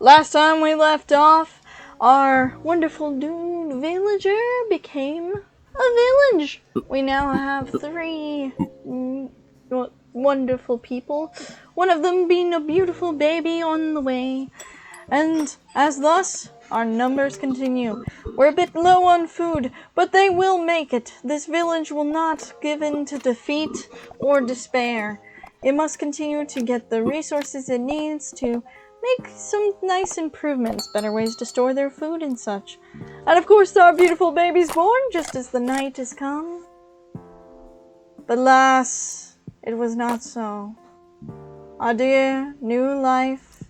Last time we left off, our wonderful dude villager became a village. We now have 3 wonderful people, one of them being a beautiful baby on the way. And as thus, our numbers continue. We're a bit low on food, but they will make it. This village will not give in to defeat or despair. It must continue to get the resources it needs to make some nice improvements, better ways to store their food and such. And of course our beautiful baby's born just as the night has come. But alas, it was not so. Our dear new life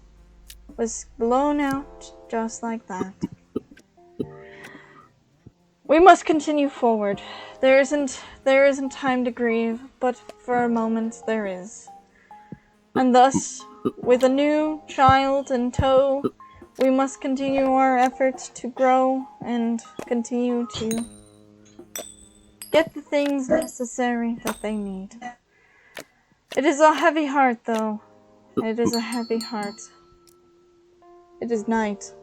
was blown out just like that. We must continue forward. There isn't time to grieve, but for a moment there is. And thus, with a new child in tow, we must continue our efforts to grow and continue to get the things necessary that they need. It is a heavy heart, though. It is a heavy heart. It is night.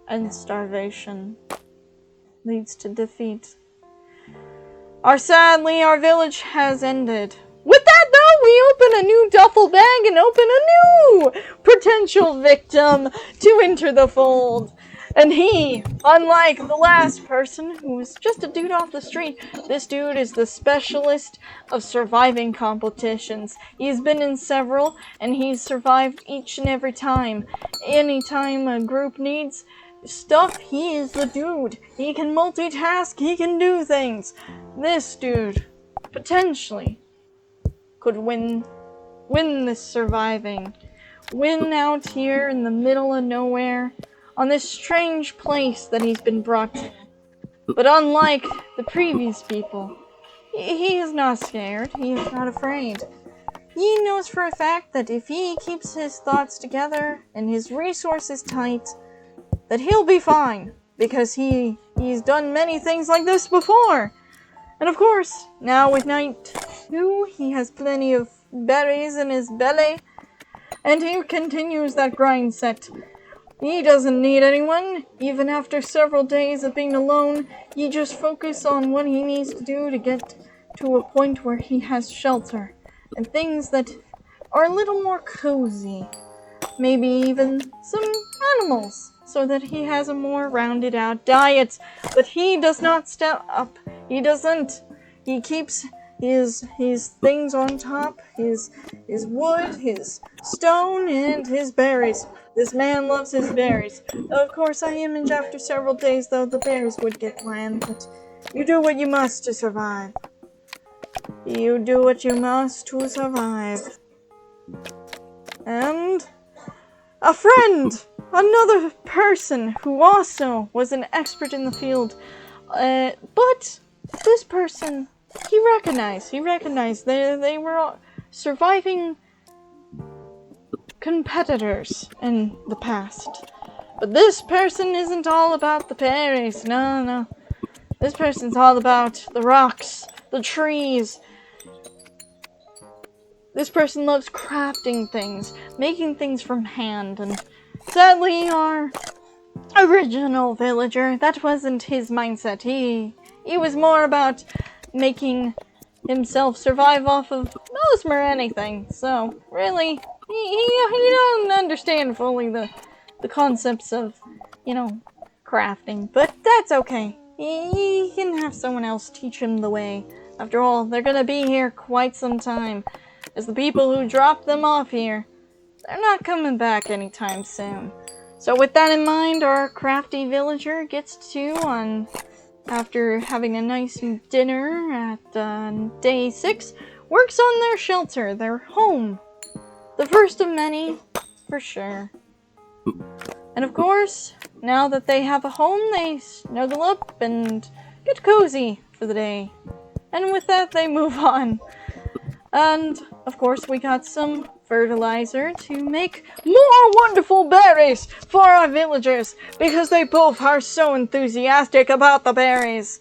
And starvation leads to defeat. Sadly, our village has ended. With that, though, we open a new duffel bag and open a new potential victim to enter the fold. And he, unlike the last person who was just a dude off the street, this dude is the specialist of surviving competitions. He's been in several, and he's survived each and every time. Anytime a group needs stuff, he is the dude. He can multitask, he can do things. This dude, potentially, could win this surviving. Win out here in the middle of nowhere, on this strange place that he's been brought to. But unlike the previous people, he is not scared, he is not afraid. He knows for a fact that if he keeps his thoughts together and his resources tight, that he'll be fine, because he's done many things like this before. And of course, now with night 2, he has plenty of berries in his belly, and he continues that grind set. He doesn't need anyone. Even after several days of being alone, he just focuses on what he needs to do to get to a point where he has shelter and things that are a little more cozy. Maybe even some animals, so that he has a more rounded out diet. But he does not step up. He doesn't. He keeps his things on top, his wood, his stone, and his berries. This man loves his berries. Of course, I imagine after several days, though, the berries would get bland, but you do what you must to survive. You do what you must to survive. And a friend! Another person who also was an expert in the field. But this person, he recognized they were surviving competitors in the past. But this person isn't all about the berries. No. This person's all about the rocks, the trees. This person loves crafting things, making things from hand, and sadly, our original villager, that wasn't his mindset. He was more about making himself survive off of most or anything. So, really, he don't understand fully the concepts of, crafting. But that's okay. He can have someone else teach him the way. After all, they're gonna be here quite some time. As the people who dropped them off here, they're not coming back anytime soon. So with that in mind, our crafty villager gets to, after having a nice dinner at day 6, works on their shelter, their home. The first of many, for sure. And of course, now that they have a home, they snuggle up and get cozy for the day. And with that, they move on. And, of course, we got some fertilizer to make more wonderful berries for our villagers, because they both are so enthusiastic about the berries.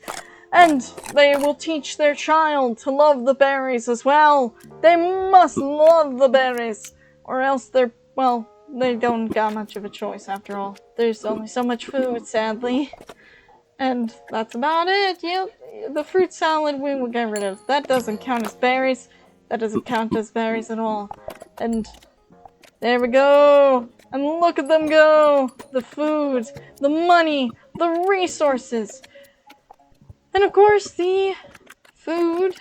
And they will teach their child to love the berries as well. They must love the berries. Or else well, they don't got much of a choice after all. There's only so much food, sadly. And that's about it. Yep, the fruit salad we will get rid of. That doesn't count as berries. That doesn't count as berries at all. And there we go. And look at them go. The food, the money, the resources. And of course the food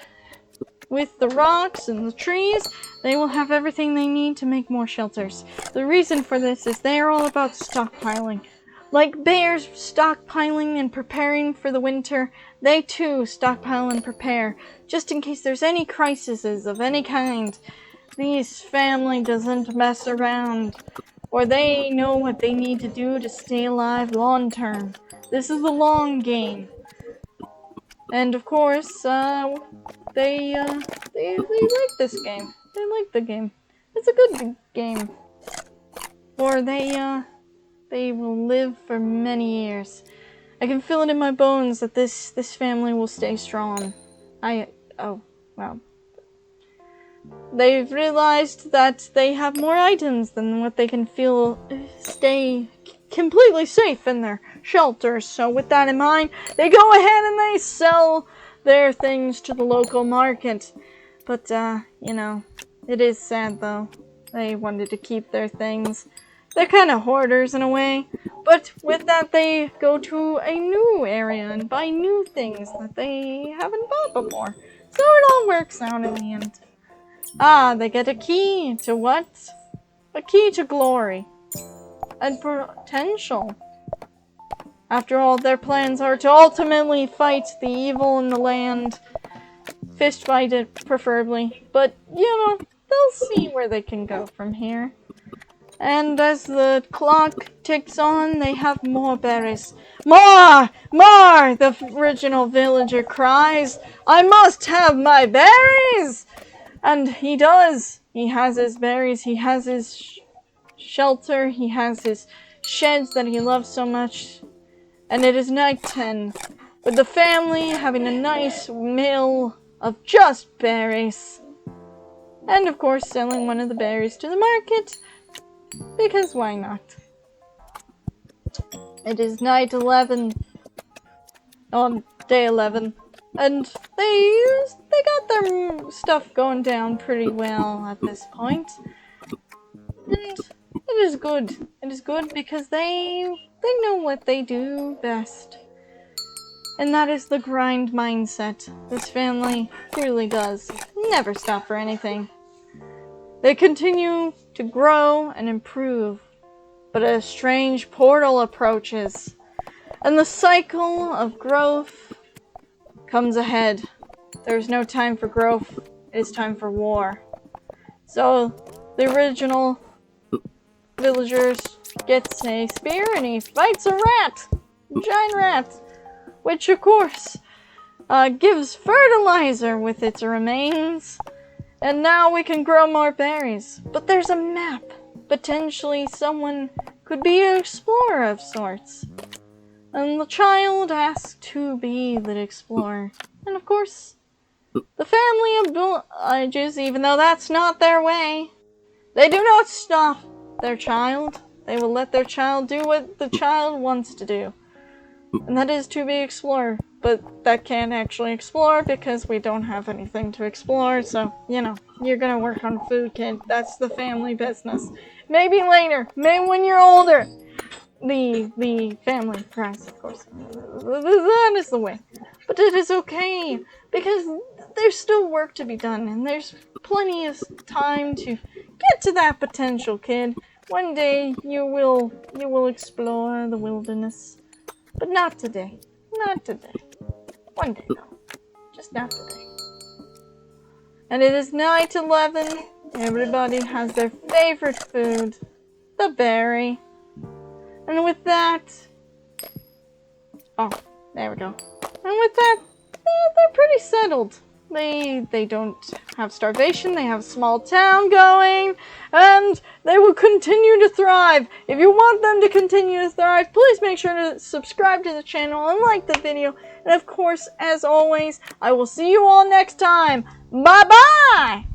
with the rocks and the trees, they will have everything they need to make more shelters. The reason for this is they are all about stockpiling. Like bears stockpiling and preparing for the winter, they too stockpile and prepare, just in case there's any crises of any kind. This family doesn't mess around, or they know what they need to do to stay alive long term. This is the long game. And of course, they like this game. They like the game. It's a good game. Or they will live for many years. I can feel it in my bones that this family will stay strong. Oh, well. They've realized that they have more items than what they can feel stay completely safe in their shelters. So with that in mind, they go ahead and they sell their things to the local market. But, you know, it is sad though. They wanted to keep their things. They're kind of hoarders in a way, but with that they go to a new area and buy new things that they haven't bought before. So it all works out in the end. Ah, they get a key to what? A key to glory. And potential. After all, their plans are to ultimately fight the evil in the land. Fist fight it, preferably. But, you know, they'll see where they can go from here. And as the clock ticks on, they have more berries. More! More! The original villager cries. I must have my berries! And he does. He has his berries. He has his shelter. He has his sheds that he loves so much. And it is night 10, with the family having a nice meal of just berries. And of course selling one of the berries to the market. Because why not? It is night 11 on day 11, and they got their stuff going down pretty well at this point. And it is good. It is good because they know what they do best. And that is the grind mindset. This family truly does never stop for anything. They continue to grow and improve, but a strange portal approaches, and the cycle of growth comes ahead. There's no time for growth, it's time for war. So, the original villagers gets a spear and he fights a rat, a giant rat, which of course gives fertilizer with its remains. And now we can grow more berries. But there's a map. Potentially someone could be an explorer of sorts. And the child asks to be the explorer. And of course, the family obliges, even though that's not their way. They do not stop their child. They will let their child do what the child wants to do. And that is to be explorer. But that can't actually explore because we don't have anything to explore. So, you know, you're gonna work on food, kid. That's the family business. Maybe later. Maybe when you're older. The family cries, of course. That is the way. But it is okay. Because there's still work to be done. And there's plenty of time to get to that potential, kid. One day you will explore the wilderness. But not today. Not today. One day, though. Just not today. And it is night 11. Everybody has their favorite food. The berry. And with that... Oh, there we go. And with that, they're pretty settled. They don't have starvation, they have a small town going, and they will continue to thrive. If you want them to continue to thrive, please make sure to subscribe to the channel and like the video. And of course, as always, I will see you all next time. Bye-bye!